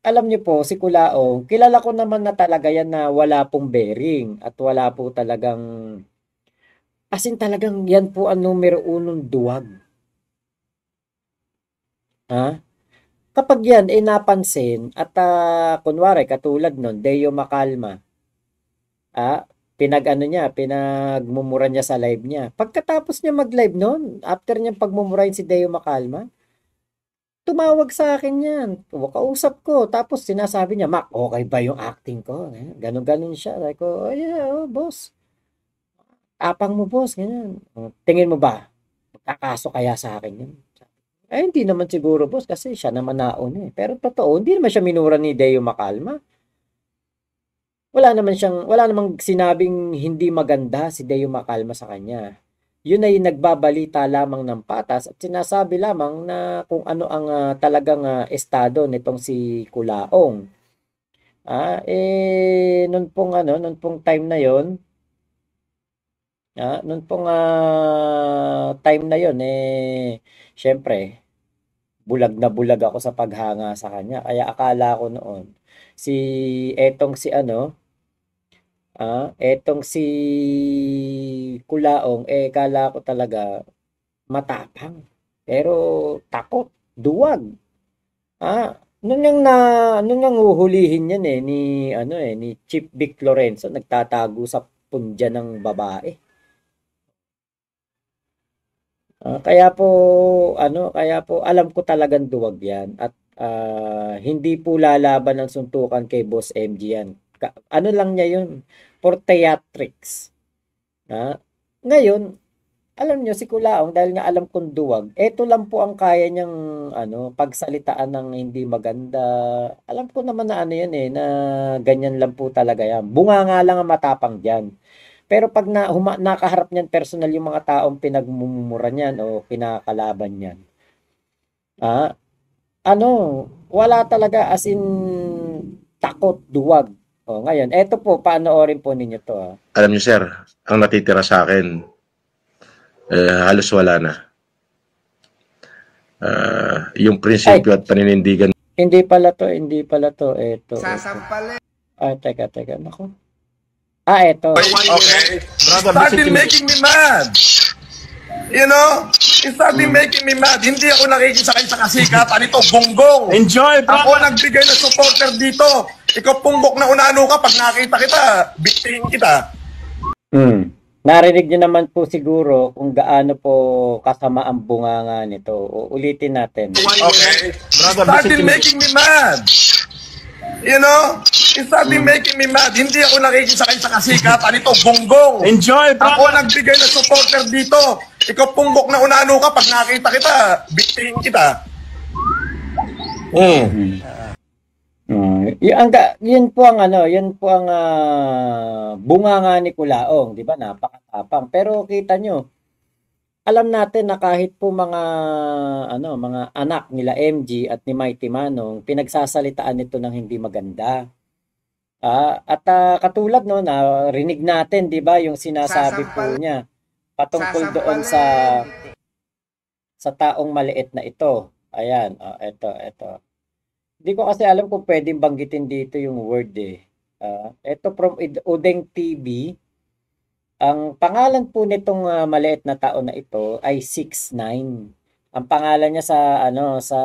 alam niyo po si Kulaong, kilala ko naman na talaga yan na wala pong bearing at wala po talagang as in talagang yan po ang numero unong duwag. Ha? Kapag yan ay napansin at kunwari katulad nun, Deo Macalma, pinag-ano niya, pinagmumura niya sa live niya. Pagkatapos niya mag-live nun, after niya pagmumurahin si Deo Macalma, tumawag sa akin yan. Kausap ko. Tapos sinasabi niya, Mac, okay ba yung acting ko? Ganon-ganon siya. Sabi ko, oh yeah, oh, boss. Tapang mo, boss. Ganyan. Tingin mo ba? Magkakaso kaya sa akin yun? Hindi naman siguro, boss, kasi siya naman nauna eh. Pero totoo, hindi naman siya minura ni Deo Macalma. Wala namang sinabing hindi maganda si Deo Macalma sa kanya. Yun ay nagbabalita lamang ng patas at sinasabi lamang na kung ano ang talagang estado nitong si Kulaong. Noon pong time na yon, time na yon syempre, bulag na bulag ako sa paghanga sa kanya. Kaya akala ko noon, si, etong si ano, etong si Kulaong, kala ko talaga matapang. Pero takot, duwag. Nung nang uhulihin yan ni Chief Vic Lorenzo, nagtatago sa pundya ng babae. Kaya po alam ko talagang duwag yan at hindi po lalaban ng suntukan kay Boss MG yan. Ano lang niya yun, for theatrics. Ngayon, alam niyo si Kulaong dahil nga alam kong duwag, eto lang po ang kaya niyang pagsalitaan ng hindi maganda. Alam ko naman na ano yan na ganyan lang po talaga yan. Bunga nga lang ang matapang diyan. Pero pag nakaharap niyan personal yung mga taong pinagmumura niyan o kinakalaban niyan. Wala talaga as in takot, duwag. Ngayon, eto po, panoorin po ninyo to. Alam niyo sir, ang natitira sa akin, halos wala na. Yung prinsipyo at paninindigan. Hindi pala to. Eto. Sasampalin. Teka. Nako. Eto. Okay. Started making me mad. You know? It started making me mad. Hindi ako nakikisakay sa kasikatan ito, gonggong. Enjoy, bro. Ako nagbigay ng supporter dito. Ikaw punggok na unano ka pag nakita kita, bigtingin kita. Narinig niyo naman po siguro kung gaano po kasama ang bunganga nito. Ulitin natin. Okay. Started making me mad. You know? It started making me mad. Hindi ako nakikisakay sa kasikatan ito, gonggong. Enjoy, bro. Ako nagbigay ng supporter dito. Ikaw punggok na unano ka pag nakita kita, bigtingin kita. Yun po ang bunganga ni Kulaong, 'di ba? Napakatapang. Pero kita nyo, alam natin na kahit po mga anak nila MG at ni Mighty Manong pinagsasalitaan nito ng hindi maganda. Katulad na rinig natin, 'di ba, yung sinasabi po niya patungkol doon sa taong maliit na ito. Ayan, ito. Hindi ko kasi alam kung pwedeng banggitin dito yung word Ito from Udeng TV. Ang pangalan po nitong maliit na tao na ito ay 6ix9ine. Ang pangalan niya sa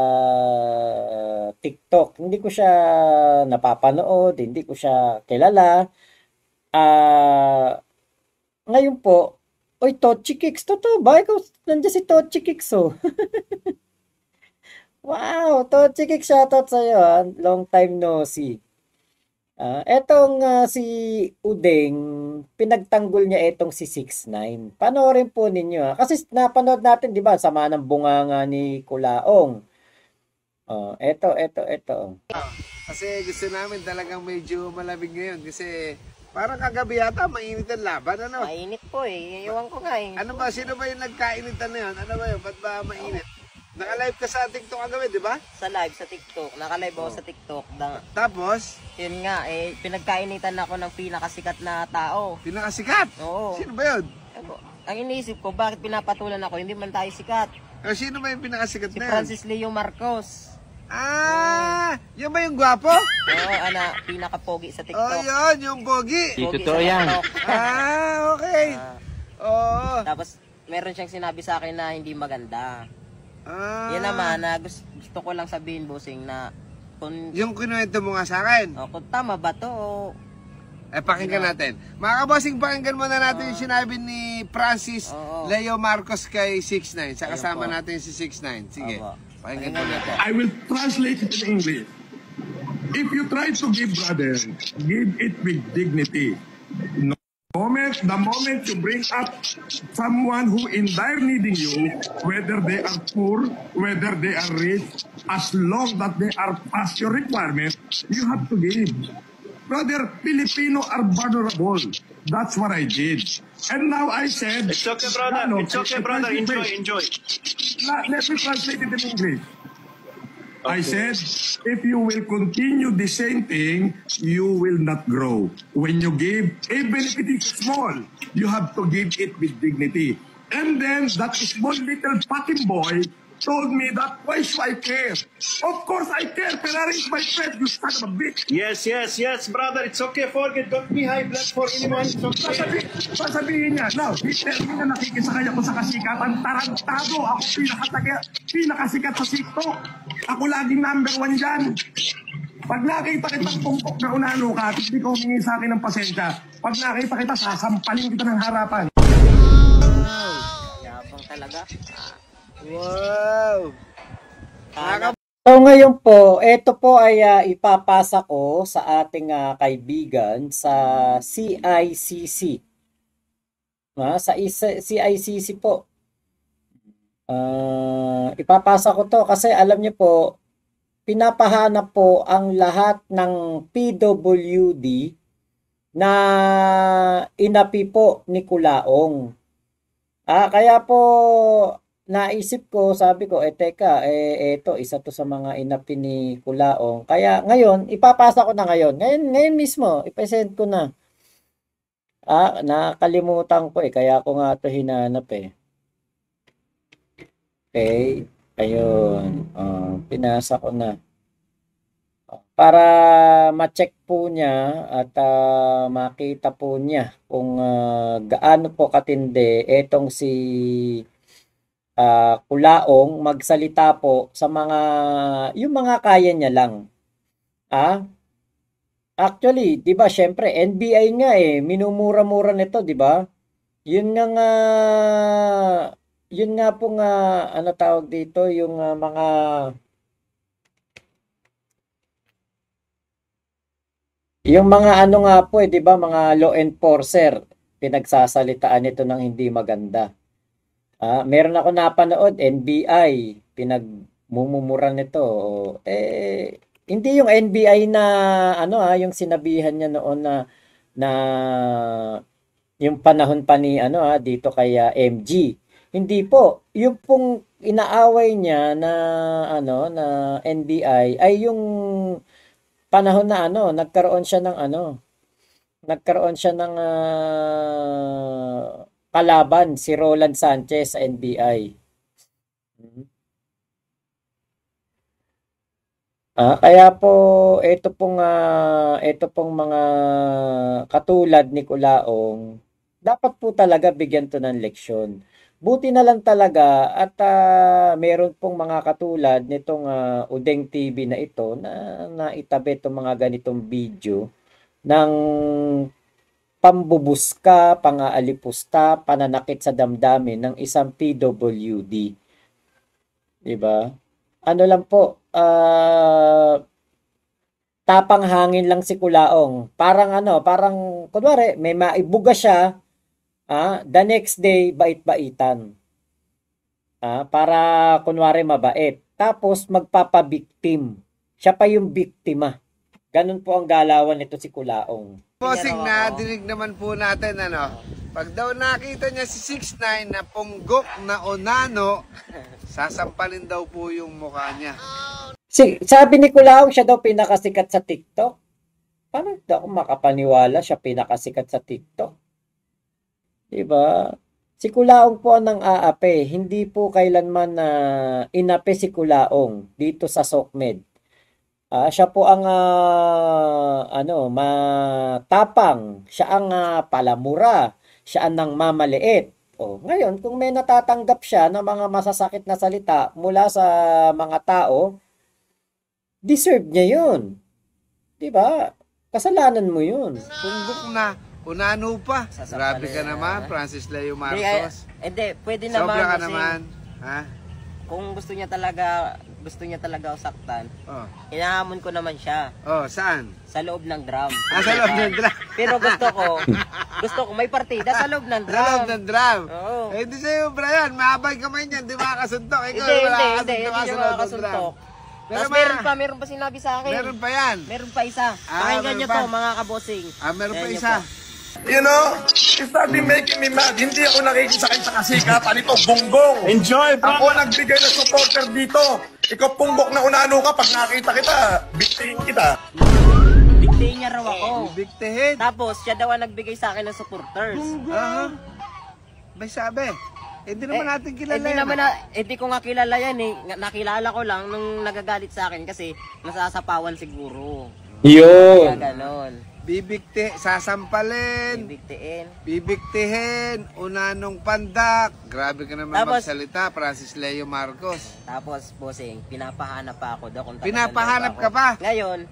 TikTok. Hindi ko siya napapanood, hindi ko siya kilala. Ngayon po, oy, Tochikix, totoo ba? Ikaw, nandiyan si Tochikix, oh. Wow, Tochikix, shoutout sa'yo, long time no see. Si Udeng, pinagtanggol niya itong si 6ix9ine. Panoorin po ninyo. Kasi napanood natin, di ba, sama ng bunganga ni Kulaong. Ito. Kasi gusto namin talagang medyo malamig ngayon kasi parang kagabi yata mainit ang laban, ano? Mainit po iiwan ko nga Ano ba, sino ba yung nagkainitan na yun? Ano ba yun? Ba't ba mainit? Naka-live ka sa TikTok kagabi, di ba? Sa live sa TikTok. Naka-live ako sa TikTok. Tapos? Yun nga, pinagkainitan ako ng pinakasikat na tao. Pinakasikat? Oo. Sino ba yun? Ang iniisip ko, bakit pinapatulan ako? Hindi man tayo sikat. Sino ba yung pinakasikat Si na yan? Francis Leo Marcos. Yan ba yung gwapo? Oo, pinaka-pogi sa Oh, TikTok. yun, yung pogi. Pogi sa TikTok. Okay. Oo. Tapos, meron siyang sinabi sa akin na hindi maganda. Yan Ah, naman, na gusto ko lang sabihin, bossing, na kung, yung kinuwento mo nga sa akin. kung tama ba to, Pakinggan natin. Mga kabosing, pakinggan muna natin yung sinabi ni Francis Oo. Leo Marcos kay 6ix9ine. Sa Ayun kasama po. natin si 6ix9ine. Sige, Opo. pakinggan mo natin. I will translate it in English. If you try to give, brother, give it with dignity. The moment you bring up someone who in dire needing you, whether they are poor, whether they are rich, as long that they are past your requirement, you have to give. Brother, Filipino are vulnerable. That's what I did. And now I said... It's okay, brother. It's okay, brother. Enjoy. Let me translate it in English. I said, if you will continue the same thing, you will not grow. When you give, even if it is small, you have to give it with dignity. And then that small little fucking boy told me that, why should I care? Of course I care. Ferrari is my friend, you son of a bitch. Yes, brother. It's okay. Forget. Don't be high blood for anyone. It's okay. Sasabihin niya, now, Hitler niya nakikisakay ako sa kasikatan, tarantado, ako pinakasikat sa TikTok. Ako laging number 1 dyan. Pag nakita kitang pumpok na unano ka, hindi ka humingi sa akin ng pasensya. Pag nakita kita, sasampalin kita ng harapan. yabang talaga. Wow! So ngayon po, ito po ay ipapasa ko sa ating kaibigan sa CICC. Sa CICC po. Ipapasa ko to kasi alam niyo po, pinapahanap po ang lahat ng PWD na inapi po ni Kulaong. Kaya po naisip ko, sabi ko, teka, eto, isa to sa mga inapi ni Kulaong. Kaya ngayon, ipapasa ko na ngayon. Ngayon mismo, ipresent ko na. Nakalimutan ko kaya ko nga to hinanap Okay, ayun. Pinasa ko na. Para ma-check po niya at makita po niya kung gaano po katindi etong si Kulaong magsalita po sa yung mga kaya niya lang. Actually, 'di ba, syempre NBI nga minumura-mura nito, 'di ba? Yun nga po nga ano tawag dito, yung mga ano nga po 'di ba, mga law enforcer pinagsasalitaan nito ng hindi maganda. Meron ako napanood, NBI, pinagmumura nito. Hindi yung NBI na yung sinabihan niya noon na yung panahon pa ni dito kay MG. Hindi po, yung pong inaaway niya na na NBI ay yung panahon na nagkaroon siya ng kalaban si Roland Sanchez sa NBI. Kaya po ito pong mga katulad ni Kulaong, dapat po talaga bigyan to ng leksyon. Buti na lang talaga at meron pong mga katulad nitong Udeng TV na ito na naitabi itong mga ganitong video ng pambubuska, pang-aalipusta, pananakit sa damdamin ng isang PWD. 'Di ba? Ano lang po, tapang hangin lang si Kulaong. Parang kunwari may maibuga siya, the next day bait-baitan. Para kunwari mabait. Tapos magpapabiktim. Siya pa yung biktima. Ganun po ang galawan nito si Kulaong. Bossing, nadinig naman po natin, pag daw nakita niya si 6ix9ine na punggok na onano, sasampalin daw po yung mukha niya. Sabi ni Kulaong, siya daw pinakasikat sa TikTok. Parang daw ako makapaniwala siya pinakasikat sa TikTok. Diba? Si Kulaong po ang aape. Hindi po kailanman inape si Kulaong dito sa SOCMED. Siya po ang matapang, siya ang palamura, siya ang nangmamaliit. Ngayon, kung may natatanggap siya ng mga masasakit na salita mula sa mga tao, deserve niya yun. 'Di ba? Kasalanan mo yun. Punggok na. Unano pa. Sasampalin Grabe ka na. naman, Francis Leo Hindi, Marcos. pwede naman. Sobra ka kasi naman. Ha? Kung gusto niya talaga usaktan, Oh. inahamon ko naman siya Oh, saan? sa loob ng drum. Sa loob ng drum. Pero gusto ko may partida sa loob ng Sa drum. loob ng drum. Oo. Eh, di sa'yo, Brian, mahabay kamay niyan, di makakasuntok. Ikaw, Hindi wala niya kakasuntok sa loob ng drum. makakasuntok. Pero Tapos meron pa sinabi sa akin. Meron pa yan. Meron pa isa. Ah, Pakinggan meron niyo pa. to mga kabosing. Meron pa Ayan niyo isa. po. You know, it started making me mad. Hindi ako nakikisakit sa kasikatan nito, bunggong. Enjoy, Ako nagbigay ng supporter dito. Ikaw punggok na unano ka, pag nakita kita, bigtiin kita. Bigtayin niya raw ako. Bigtihin. Tapos siya daw ang nagbigay sa akin ng supporters. Aha. May sabi. Hindi naman natin kilala yan. Hindi ko nga kilala yan eh. Nakilala ko lang nung nagagalit sa akin kasi nasasapawan siguro. Kaya Yun. ganon. Sasampalin. Bigtiin. Bibigtihin, unanong pandak. Grabe ka naman Tapos- magsalita, Francis Leo Marcos. Tapos, bossing, pinapahanap pa ako daw kung talagang Pinapahanap daw ka ako. pa? Ngayon,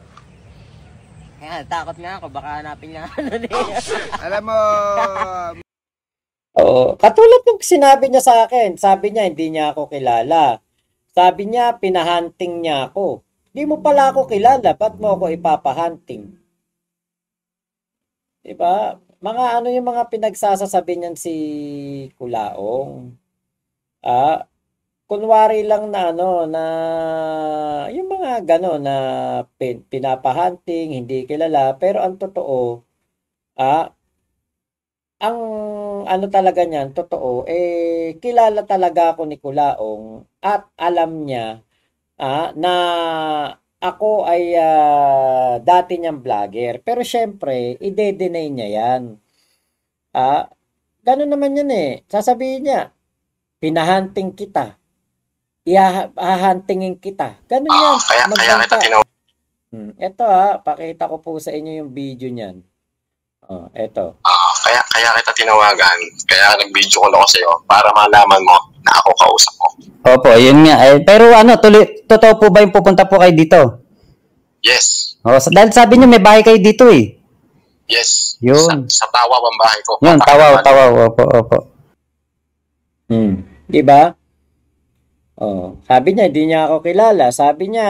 kaya takot nga ako, baka hanapin nga ano niya. Alam mo, Katulad ng sinabi niya sa akin, sabi niya hindi niya ako kilala. Sabi niya pinahunting niya ako. Di mo pala ako kilala, ba't mo ako ipapahunting? Diba? Mga ano yung mga pinagsasasabi niyan si Kulaong. Kunwari lang na yung mga gano'n na pinapahunting, hindi kilala, pero ang totoo, ang ano talaga niyan, totoo, kilala talaga ako ni Kulaong at alam niya na ako ay dati niyang vlogger. Pero syempre, ide-deny niya yan. Gano'n naman yan eh. Sasabihin niya, pinahunting kita. Ihahuntingin kita. Gano'n yan. Kaya kita tinawag. Ito pakita ko po sa inyo yung video niyan. Ito. Kaya kita tinawagan. Kaya nag-video call ako sa'yo para malaman mo na ako kausap mo. Opo, yun nga. Pero totoo po ba yung pupunta po kayo dito? Yes. Dahil sabi niyo may bahay kayo dito eh. Yes. Yun. Sa Tawaw ang bahay ko. Yun, tawaw. Opo. Diba? Sabi niya, hindi niya ako kilala. Sabi niya,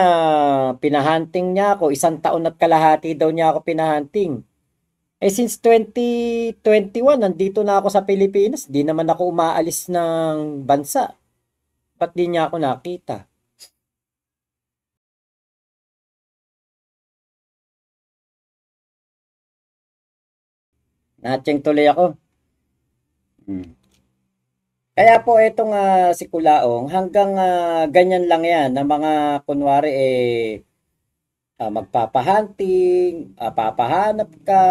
pinahunting niya ako. 1 taon at kalahati daw niya ako pinahunting. Since 2021, nandito na ako sa Pilipinas. Di naman ako umaalis ng bansa. Ba't di niya ako nakita? Natseng tuloy ako. Kaya po itong si Kulaong, hanggang ganyan lang yan, na mga kunwari magpapahunting, papahanap ka,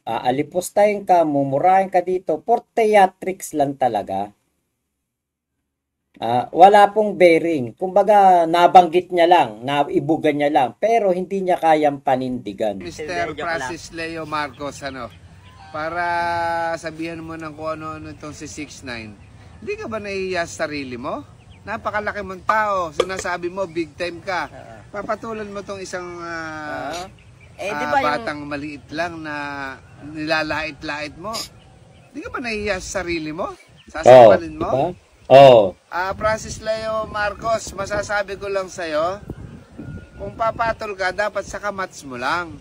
alipustahin ka, mumurahin ka dito, for theatrics lang talaga. Wala pong bearing. Kumbaga, nabanggit niya lang, naibugan niya lang, pero hindi niya kayang panindigan. Mr. Francis Leo Marcos, para sabihan mo ng kung ano-ano itong si 6ix9ine, hindi ka ba nahihiya sa sarili mo? Napakalaki mong tao, sinasabi mo, big time ka. Papatulan mo tong isang di ba batang maliit lang na nilalait-lait mo. Hindi ka ba nahihiya sa sarili mo? Sasampalin mo? Diba? Francis Leo Marcos, masasabi ko lang sa'yo, kung papatol ka, dapat sa kamats mo lang.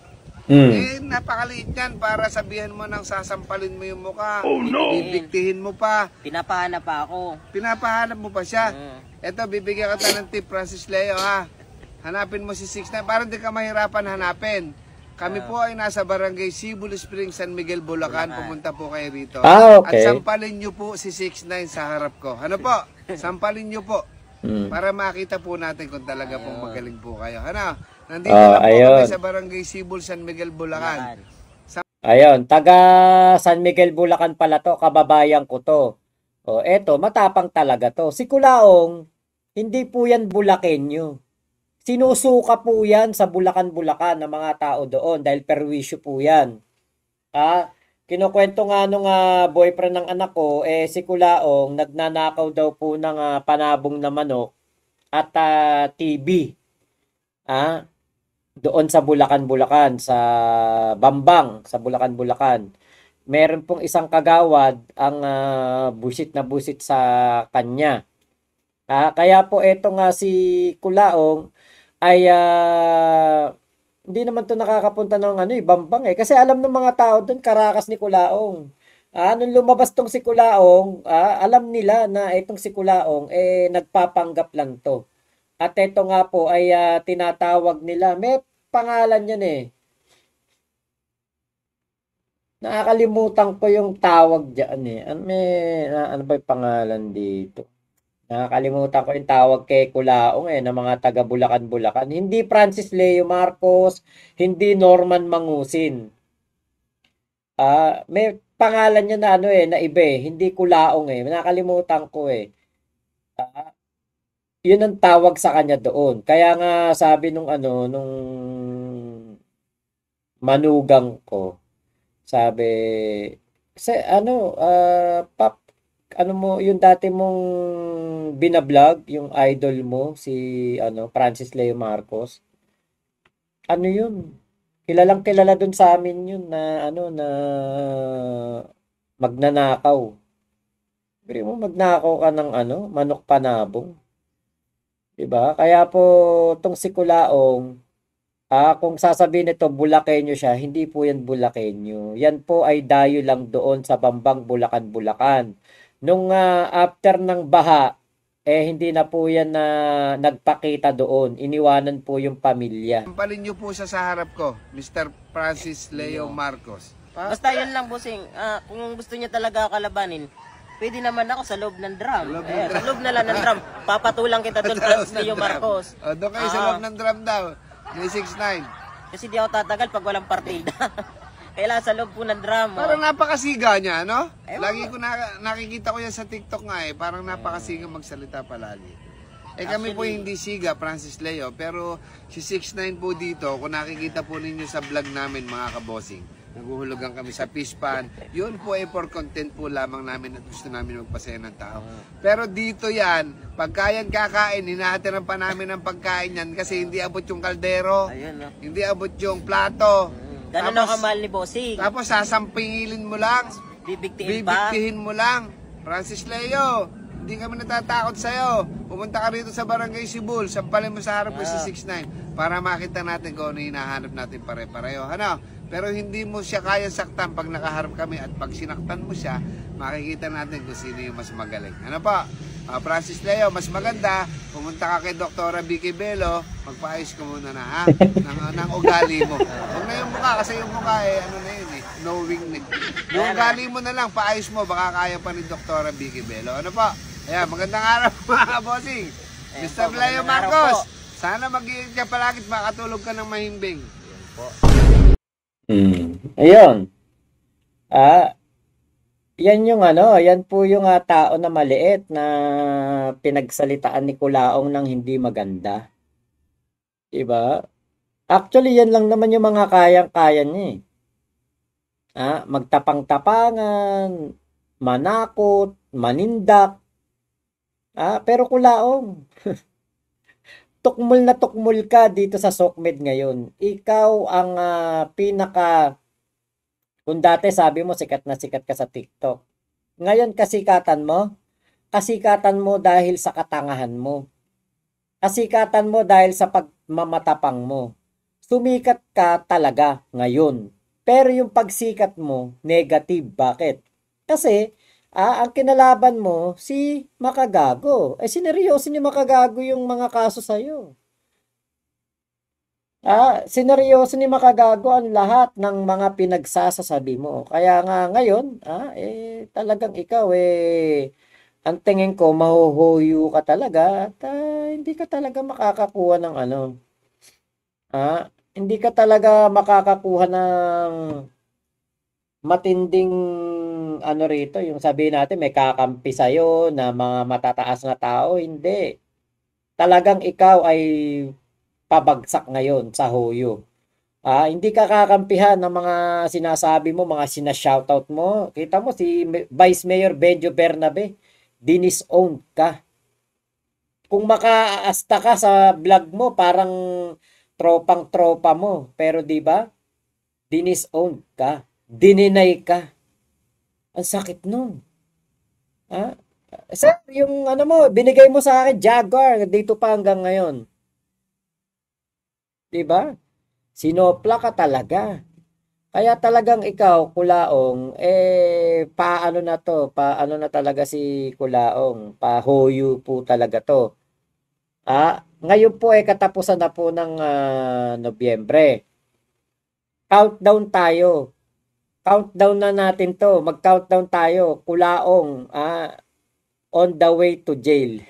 Napakaliit yan para sabihan mo nang sasampalin mo yung mukha. Oh no! Bibigtihin mo pa. Pinapahanap pa ako. Pinapahanap mo pa siya. Eto, bibigyan ka ng tip, Francis Leo, Hanapin mo si 6ix9ine para hindi ka mahirapan hanapin. Kami po ay nasa barangay Sibul Springs, San Miguel, Bulacan. Pumunta po kayo rito. Okay. At sampalin nyo po si 6ix9ine sa harap ko. Ano po? Sampalin nyo po. Para makita po natin kung talaga pong magaling po kayo. Nandito lang po kami sa barangay Sibul, San Miguel, Bulacan. Ayun, taga San Miguel, Bulacan pala to, kababayan ko to. Eto, matapang talaga to. Si Kulaong, hindi po yan Bulakenyo. sinusuka po yan sa Bulacan-Bulacan ng mga tao doon dahil perwisyo po yan. Kinukwento nga nung boyfriend ng anak ko, si Kulaong, nagnanakaw daw po ng panabong na manok at TV. Doon sa Bulacan-Bulacan, sa Bambang, sa Bulacan-Bulacan. Meron pong isang kagawad ang busit na busit sa kanya. Kaya po eto nga si Kulaong ay hindi naman to nakakapunta ng Bambang kasi alam ng mga tao doon karakas ni Kulaong. Nung lumabas tong si Kulaong, alam nila na itong si Kulaong nagpapanggap lang to. At ito nga po ay tinatawag nila, may pangalan yan Nakakalimutan ko yung tawag diyan ano ba yung pangalan dito? Nakakalimutan ko yung tawag kay Kulaong ng mga taga Bulacan-Bulacan. Hindi Francis Leo Marcos, hindi Norman Mangusin. May pangalan niya na na iba hindi Kulaong Nakakalimutan ko yun ang tawag sa kanya doon. Kaya nga sabi nung nung manugang ko, sabi, kasi Pap, mo, yung dati mong binablog, yung idol mo, si Francis Leo Marcos, yun? Kilalang kilala dun sa amin yun na, na magnanakaw. Pero mo, magnakaw ka ng manok panabong. Diba? Kaya po, tong si Kulaong, kung sasabihin nito Bulakenyo siya, hindi po yan Bulakenyo. Yan po ay dayo lang doon sa Bambang, Bulacan-Bulacan. Nung after ng baha, hindi na po yan na nagpakita doon. Iniwanan po yung pamilya. Sampalin niyo po siya sa harap ko, Mr. Francis Leo Marcos. Basta yun lang, bossing. Kung gusto niya talaga kalabanin, pwede naman ako sa loob ng drum. Sa loob na lang ng drum. Papatulang kita doon, Francis Leo Marcos. Doon kayo sa loob ng drum daw. 369. Kasi di ako tatagal pag walang partida. Kailangan sa loob po ng drum. Parang napakasiga niya, no? Lagi ko nakikita ko yan sa TikTok nga Parang napakasiga magsalita palagi. Kami po hindi siga, Francis Leo. Pero si 69 po dito, kung nakikita po ninyo sa vlog namin mga kabosing, naguhulugan kami sa fish pan. Yun po for content po lamang namin at gusto namin magpasaya ng tao. Pero dito yan, pagka yan kakain, hinahatiran pa namin ang pagkain yan kasi hindi abot yung kaldero, hindi abot yung plato. Ganun ang kamahal ni Bossing. Tapos sasampingilin mo lang, bibiktihin mo lang. Francis Leo, hindi kami natatakot sa'yo. Pumunta ka rito sa Barangay Sibul, sampalin mo sa harap ko si 69 para makita natin kung ano hinahanap natin pare-pareho. Pero hindi mo siya kaya saktan pag nakaharap kami at pag sinaktan mo siya, makikita natin kung sino yung mas magaling. Francis Leo, mas maganda, pumunta ka kay Dr. Vicky Bello, magpaayos ko muna na ng ugali mo. Huwag na yung mukha kasi yung mukha knowing yung ugali mo na lang, paayos mo, baka kaya pa ni Dr. Vicky Bello. Ayan, magandang araw mga bossing. Mr. Leo Marcos, sana mag-iingat ka palagi at makatulog ka ng mahimbing. Ayun. Yan yung yan po yung tao na maliit na pinagsalitaan ni Kulaong ng hindi maganda. Diba? Actually, yan lang naman yung mga kayang-kaya niya magtapang-tapangan, manakot, manindak. Pero Kulaong, tukmul na tukmul ka dito sa SOCMED ngayon. Ikaw ang kung dati sabi mo sikat na sikat ka sa TikTok. Ngayon kasikatan mo dahil sa katangahan mo. Kasikatan mo dahil sa pagmamatapang mo. Sumikat ka talaga ngayon. Pero yung pagsikat mo, negative. Bakit? Kasi, ang kinalaban mo, si Makagago. Sineryoso ni Makagago yung mga kaso sa'yo. Sineryoso ni Makagago ang lahat ng mga pinagsasasabi mo. Kaya nga ngayon, talagang ikaw, ang tingin ko, mahuhuyo ka talaga at hindi ka talaga makakakuha ng hindi ka talaga makakakuha ng matinding rito, yung sabihin natin may kakampi sa'yo na mga matataas na tao, hindi. Talagang ikaw ay pabagsak ngayon sa Hoyo. Hindi ka kakampihan ng mga sinasabi mo, mga sinashoutout mo. Kita mo si Vice Mayor Benjo Bernabe, dinis-owned ka. Kung makaasta ka sa vlog mo, parang tropang-tropa mo. Pero 'di ba? Dinis-owned ka. Dininay ka. Ang sakit nun. Sir, yung ano mo, binigay mo sa akin, Jaguar, dito pa hanggang ngayon. 'Di ba? Sinopla ka talaga. Kaya talagang ikaw, Kulaong, paano na to? Paano na talaga si Kulaong? Pahoyo po talaga to. Ngayon po katapusan na po ng Nobyembre. Countdown tayo. Countdown na natin to. Mag-countdown tayo. Kulaong, on the way to jail.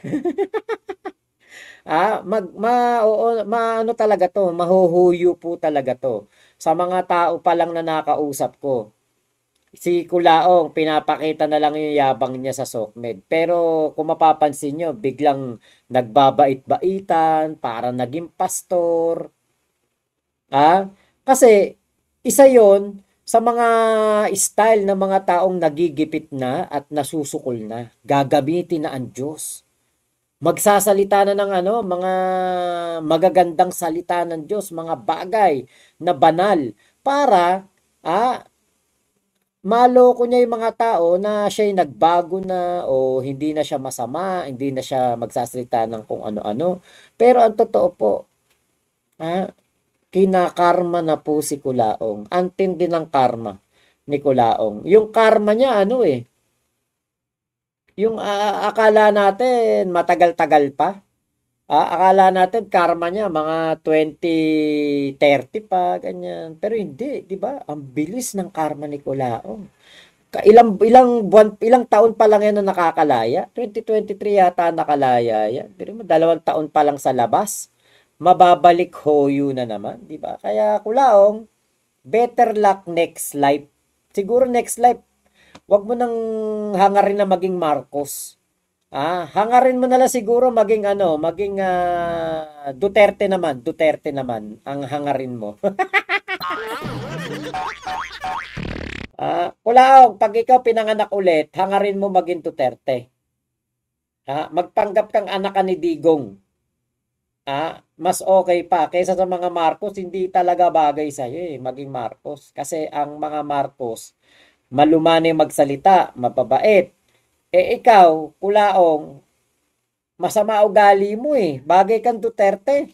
Ano talaga to, mahuhuyo po talaga to. Sa mga tao pa lang na nakausap ko, si Kulaong, pinapakita na lang yung yabang niya sa SOCMED. Pero kung mapapansin nyo, biglang nagbabait-baitan, para naging pastor. Kasi isa yon sa mga style ng mga taong nagigipit na at nasusukol na. Gagamitin na ang Diyos. Magsasalita na ng mga magagandang salita ng Diyos, mga bagay na banal para maloko niya yung mga tao na siya'y nagbago na o hindi na siya masama, hindi na siya magsasalita ng kung ano-ano. Pero ang totoo po, kinakarma na po si Kulaong. Ang tindi ng karma ni Kulaong. Yung karma niya yung akala natin matagal-tagal pa. Akala natin karma niya mga 2030 pa, ganyan. Pero hindi, 'di ba? Ang bilis ng karma ni Kulaong. Ilang taon pa lang yan na nakakalaya. 2023 yata nakalaya yan. Pero 2 taon pa lang sa labas. Mababalik Hoyo na naman, 'di ba? Kaya Kulaong, better luck next life. Siguro next life, wag mo nang hangarin na maging Marcos. Hangarin mo na lang siguro maging Duterte naman ang hangarin mo. Kulaong, pag ikaw pinanganak ulit, hangarin mo maging Duterte. Magpanggap kang anak ka ni Digong. Mas okay pa kaysa sa mga Marcos, hindi talaga bagay sa iyo maging Marcos kasi ang mga Marcos malumanay magsalita, mababait. Ikaw, Kulaong, masama ugali mo Bagay kang Duterte.